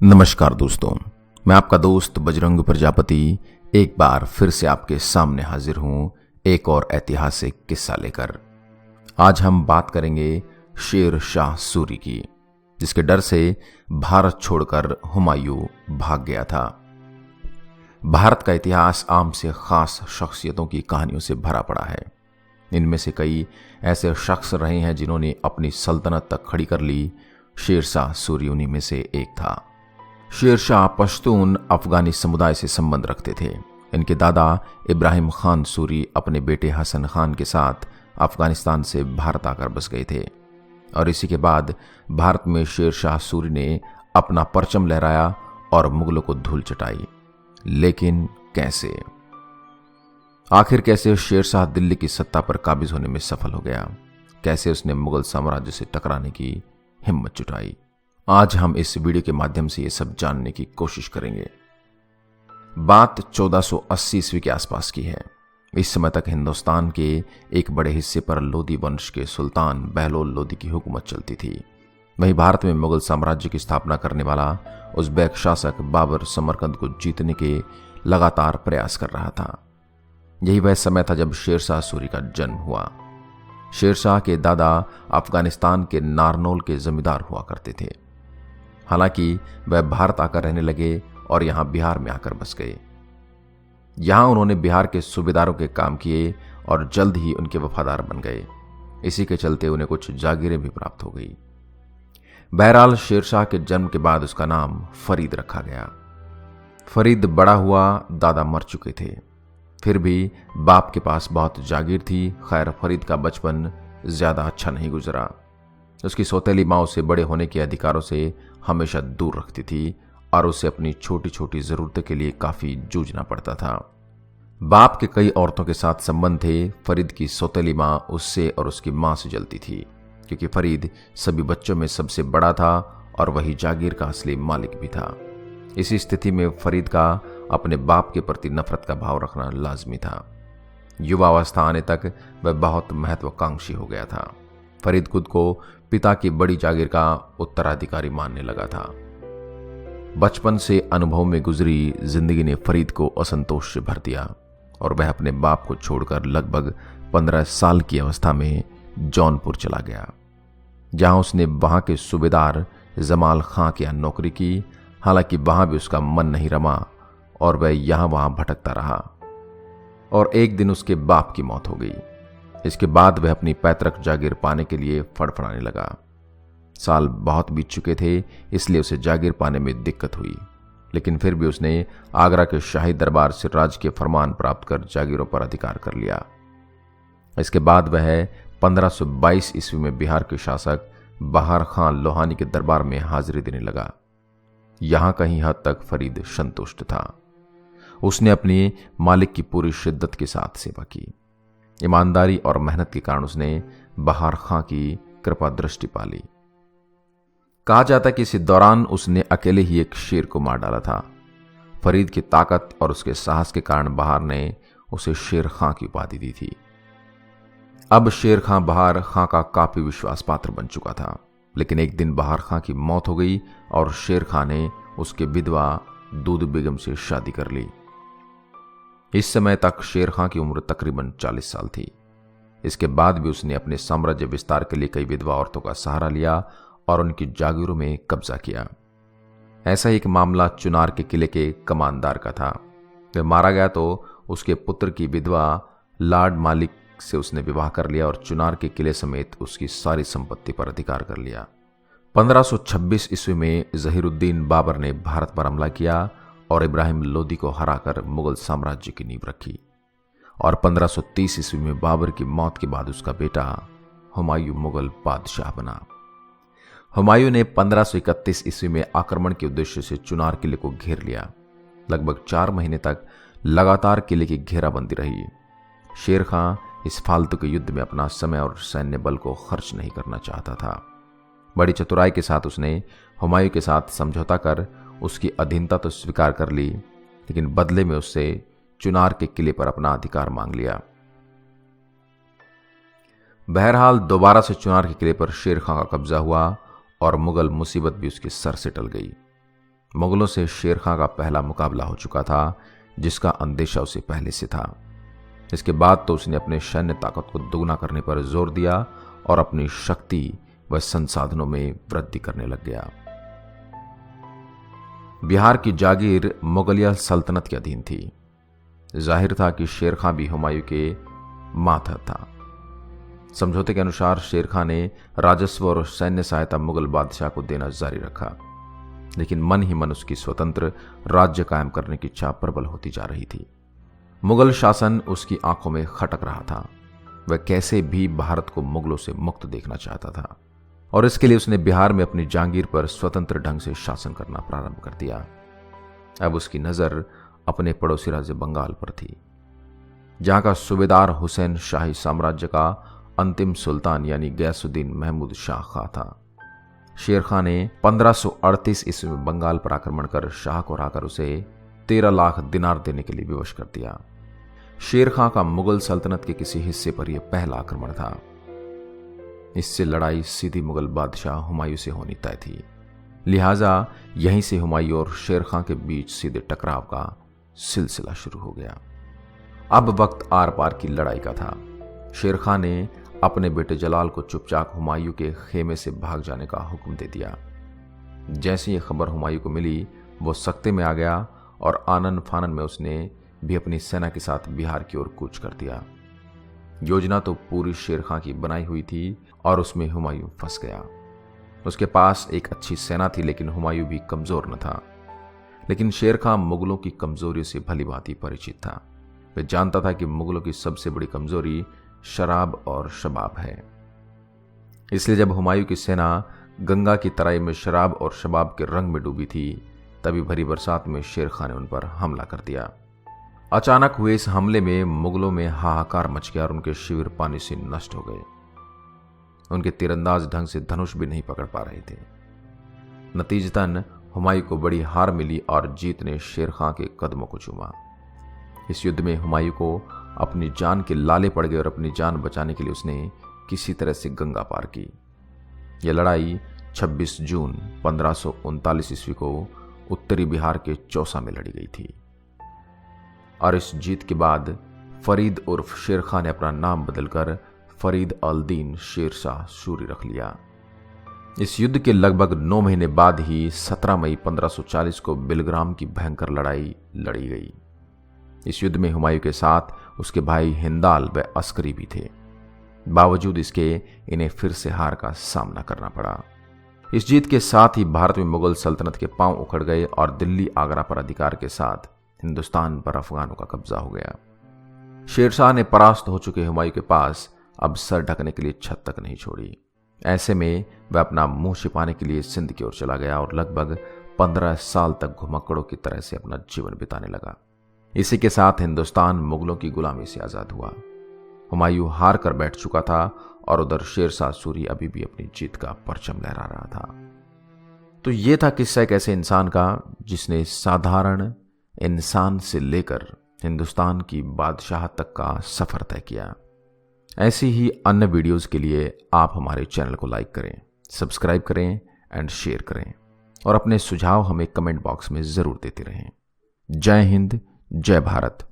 नमस्कार दोस्तों, मैं आपका दोस्त बजरंग प्रजापति एक बार फिर से आपके सामने हाजिर हूं एक और ऐतिहासिक किस्सा लेकर। आज हम बात करेंगे शेर शाह सूरी की, जिसके डर से भारत छोड़कर हुमायूं भाग गया था। भारत का इतिहास आम से खास शख्सियतों की कहानियों से भरा पड़ा है। इनमें से कई ऐसे शख्स रहे हैं जिन्होंने अपनी सल्तनत तक खड़ी कर ली। शेर शाह सूरी उन्हीं में से एक था। शेर शाह पश्तून अफगानी समुदाय से संबंध रखते थे। इनके दादा इब्राहिम खान सूरी अपने बेटे हसन खान के साथ अफगानिस्तान से भारत आकर बस गए थे और इसी के बाद भारत में शेर शाह सूरी ने अपना परचम लहराया और मुगलों को धूल चटाई। लेकिन कैसे? आखिर कैसे शेर शाह दिल्ली की सत्ता पर काबिज होने में सफल हो गया? कैसे उसने मुगल साम्राज्य से टकराने की हिम्मत जुटाई? आज हम इस वीडियो के माध्यम से ये सब जानने की कोशिश करेंगे। बात 1480 ईस्वी के आसपास की है। इस समय तक हिंदुस्तान के एक बड़े हिस्से पर लोदी वंश के सुल्तान बहलोल लोदी की हुकूमत चलती थी। वहीं भारत में मुगल साम्राज्य की स्थापना करने वाला उज़्बेक शासक बाबर समरकंद को जीतने के लगातार प्रयास कर रहा था। यही वह समय था जब शेर शाह सूरी का जन्म हुआ। शेर शाह के दादा अफगानिस्तान के नारनौल के जमींदार हुआ करते थे। हालांकि वह भारत आकर रहने लगे और यहां बिहार में आकर बस गए। यहां उन्होंने बिहार के सूबेदारों के काम किए और जल्द ही उनके वफादार बन गए। इसी के चलते उन्हें कुछ जागीरें भी प्राप्त हो गई। बहरहाल शेर शाह के जन्म के बाद उसका नाम फरीद रखा गया। फरीद बड़ा हुआ, दादा मर चुके थे, फिर भी बाप के पास बहुत जागीर थी। खैर, फरीद का बचपन ज्यादा अच्छा नहीं गुजरा। उसकी सौतेली माँ उसे बड़े होने के अधिकारों से हमेशा दूर रखती थी और उसे अपनी छोटी छोटी जरूरतों के लिए काफी जूझना पड़ता था। बाप के कई औरतों के साथ संबंध थे। फरीद की सौतेली माँ उससे और उसकी माँ से जलती थी, क्योंकि फरीद सभी बच्चों में सबसे बड़ा था और वही जागीर का असली मालिक भी था। इसी स्थिति में फरीद का अपने बाप के प्रति नफरत का भाव रखना लाजमी था। युवावस्था आने तक वह बहुत महत्वाकांक्षी हो गया था। फरीद खुद को पिता की बड़ी जागीर का उत्तराधिकारी मानने लगा था। बचपन से अनुभव में गुजरी जिंदगी ने फरीद को असंतोष से भर दिया और वह अपने बाप को छोड़कर लगभग 15 साल की अवस्था में जौनपुर चला गया, जहां उसने वहां के सूबेदार जमाल खां के यहां नौकरी की। हालांकि वहां भी उसका मन नहीं रमा और वह यहां वहां भटकता रहा और एक दिन उसके बाप की मौत हो गई। इसके बाद वह अपनी पैतृक जागीर पाने के लिए फड़फड़ाने लगा। साल बहुत बीत चुके थे, इसलिए उसे जागीर पाने में दिक्कत हुई, लेकिन फिर भी उसने आगरा के शाही दरबार से राज के फरमान प्राप्त कर जागीरों पर अधिकार कर लिया। इसके बाद वह 1522 ईस्वी में बिहार के शासक बहार खान लोहानी के दरबार में हाजिरी देने लगा। यहां कहीं हद तक फरीद संतुष्ट था। उसने अपने मालिक की पूरी शिद्दत के साथ सेवा की। ईमानदारी और मेहनत के कारण उसने बहार खां की कृपा दृष्टि पाली। कहा जाता है कि इसी दौरान उसने अकेले ही एक शेर को मार डाला था। फरीद की ताकत और उसके साहस के कारण बहार ने उसे शेर खां की उपाधि दी थी। अब शेर खां बहार खां का काफी विश्वास पात्र बन चुका था, लेकिन एक दिन बहार खां की मौत हो गई और शेर खां ने उसके विधवा दूध बेगम से शादी कर ली। इस समय तक शेर खां की उम्र तकरीबन 40 साल थी। इसके बाद भी उसने अपने साम्राज्य विस्तार के लिए कई विधवा औरतों का सहारा लिया और उनकी जागीरों में कब्जा किया। ऐसा ही एक मामला चुनार के किले के कमानदार का था। वह मारा गया तो उसके पुत्र की विधवा लाड मालिक से उसने विवाह कर लिया और चुनार के किले समेत उसकी सारी संपत्ति पर अधिकार कर लिया। 1526 ईस्वी में जहीरुद्दीन बाबर ने भारत पर हमला किया और इब्राहिम लोदी को हराकर मुगल साम्राज्य की नींव रखी और 1530 ईस्वी में बाबर की मौत के बाद उसका बेटा हुमायूं मुगल बादशाह बना। हुमायूं ने 1531 ईस्वी में आक्रमण के उद्देश्य से चुनार किले को घेर लिया। लगभग 4 महीने तक लगातार किले की घेराबंदी रही। शेर खां इस फालतू के युद्ध में अपना समय और सैन्य बल को खर्च नहीं करना चाहता था। बड़ी चतुराई के साथ उसने हुमायूं के साथ समझौता कर उसकी अधीनता तो स्वीकार कर ली, लेकिन बदले में उससे चुनार के किले पर अपना अधिकार मांग लिया। बहरहाल दोबारा से चुनार के किले पर शेर खां का कब्जा हुआ और मुगल मुसीबत भी उसके सर से टल गई। मुगलों से शेर खां का पहला मुकाबला हो चुका था, जिसका अंदेशा उसे पहले से था। इसके बाद तो उसने अपने सैन्य ताकत को दोगुना करने पर जोर दिया और अपनी शक्ति व संसाधनों में वृद्धि करने लग गया। बिहार की जागीर मुगलिया सल्तनत के अधीन थी। जाहिर था कि शेर खां भी हुमायूं के मातहत था। समझौते के अनुसार शेर खां ने राजस्व और सैन्य सहायता मुगल बादशाह को देना जारी रखा, लेकिन मन ही मन उसकी स्वतंत्र राज्य कायम करने की इच्छा प्रबल होती जा रही थी। मुगल शासन उसकी आंखों में खटक रहा था। वह कैसे भी भारत को मुगलों से मुक्त देखना चाहता था और इसके लिए उसने बिहार में अपनी जागीर पर स्वतंत्र ढंग से शासन करना प्रारंभ कर दिया। अब उसकी नजर अपने पड़ोसी राज्य बंगाल पर थी, जहां का सूबेदार हुसैन शाही साम्राज्य का अंतिम सुल्तान यानी गयासुद्दीन महमूद शाह खां था। शेर खां ने 1538 ईस्वी में बंगाल पर आक्रमण कर शाह को हराकर उसे 13 लाख दिनार देने के लिए विवश कर दिया। शेर खां का मुगल सल्तनत के किसी हिस्से पर यह पहला आक्रमण था। इससे लड़ाई सीधी मुगल बादशाह हुमायूं से होनी तय थी, लिहाजा यहीं से हुमायूं और शेर खां के बीच सीधे टकराव का सिलसिला शुरू हो गया। अब वक्त आर पार की लड़ाई का था। शेर खां ने अपने बेटे जलाल को चुपचाप हुमायूं के खेमे से भाग जाने का हुक्म दे दिया। जैसे ये खबर हुमायूं को मिली, वो सख्ते में आ गया और आनन फानन में उसने भी अपनी सेना के साथ बिहार की ओर कूच कर दिया। योजना तो पूरी शेर खां की बनाई हुई थी और उसमें हुमायूं फंस गया। उसके पास एक अच्छी सेना थी, लेकिन हुमायूं भी कमजोर न था। लेकिन शेर खां मुगलों की कमजोरियों से भली भांति परिचित था। वह जानता था कि मुगलों की सबसे बड़ी कमजोरी शराब और शबाब है। इसलिए जब हुमायूं की सेना गंगा की तराई में शराब और शबाब के रंग में डूबी थी, तभी भरी बरसात में शेर खां ने उन पर हमला कर दिया। अचानक हुए इस हमले में मुगलों में हाहाकार मच गया और उनके शिविर पानी से नष्ट हो गए। उनके तीरंदाज ढंग से धनुष भी नहीं पकड़ पा रहे थे। नतीजतन हुमायूं को बड़ी हार मिली और जीत ने शेर खां के कदमों को चूमा। इस युद्ध में हुमायूं को अपनी जान के लाले पड़ गए और अपनी जान बचाने के लिए उसने किसी तरह से गंगा पार की। यह लड़ाई 26 जून 1539 ईस्वी को उत्तरी बिहार के चौसा में लड़ी गई थी और इस जीत के बाद फरीद उर्फ शेर खां ने अपना नाम बदलकर फरीद अल दीन शेर शाह सूरी रख लिया। इस युद्ध के लगभग 9 महीने बाद ही 17 मई 1540 को बिलग्राम की भयंकर लड़ाई लड़ी गई। इस युद्ध में हुमायूं के साथ उसके भाई हिंदाल व अस्करी भी थे। बावजूद इसके इन्हें फिर से हार का सामना करना पड़ा। इस जीत के साथ ही भारत में मुगल सल्तनत के पांव उखड़ गए और दिल्ली आगरा पर अधिकार के साथ हिंदुस्तान पर अफगानों का कब्जा हो गया। शेरशाह ने परास्त हो चुके हुमायूं के पास अब सर ढकने के लिए छत तक नहीं छोड़ी। ऐसे में वह अपना मुंह छिपाने के लिए सिंध की ओर चला गया और लगभग 15 साल तक घुमक्कड़ों की तरह से अपना जीवन बिताने लगा। इसी के साथ हिंदुस्तान मुगलों की गुलामी से आजाद हुआ। हुमायूं हार कर बैठ चुका था और उधर शेरशाह सूरी अभी भी अपनी जीत का परचम लहरा रहा था। तो ये था किस्सा एक ऐसे इंसान का जिसने साधारण इंसान से लेकर हिंदुस्तान की बादशाह तक का सफर तय किया। ऐसी ही अन्य वीडियोस के लिए आप हमारे चैनल को लाइक करें, सब्सक्राइब करें एंड शेयर करें और अपने सुझाव हमें कमेंट बॉक्स में जरूर देते रहें। जय हिंद, जय भारत।